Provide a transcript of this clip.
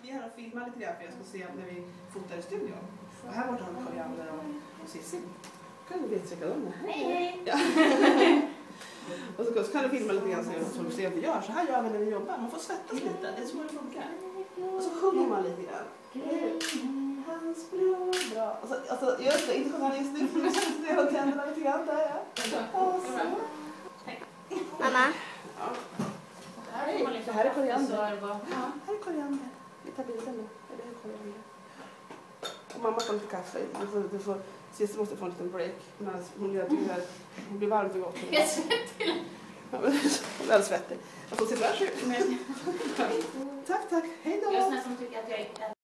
Vi är här och filmar lite grann för jag ska se när vi fotar i studion. Och här borta har vi Koriander och Cissi. Kan du vetsträcka dem? Hej! Ja. Och så kan du filma lite grann så du ser vad vi gör. Så här gör vi när vi jobbar. Man får svettas lite, det är så det funkar. Och så sjunger man lite grann. Hans bror, bra. Alltså just det, inte sjunga just nu för nu känns det och tänderna lite grann där, ja. Mamma? Ja. Det här är koriander. Ja, här är koriander. Vi tar bilden nu. Det är koriander. Och mamma får lite kaffe. Cissi måste få en liten break. Hon gör det här. Hon blir varmt och gott. Jag är svettig. Ja, hon är väldigt svettig. Jag får se varsågod. Tack. Hej då. Jag är sån som tycker att jag är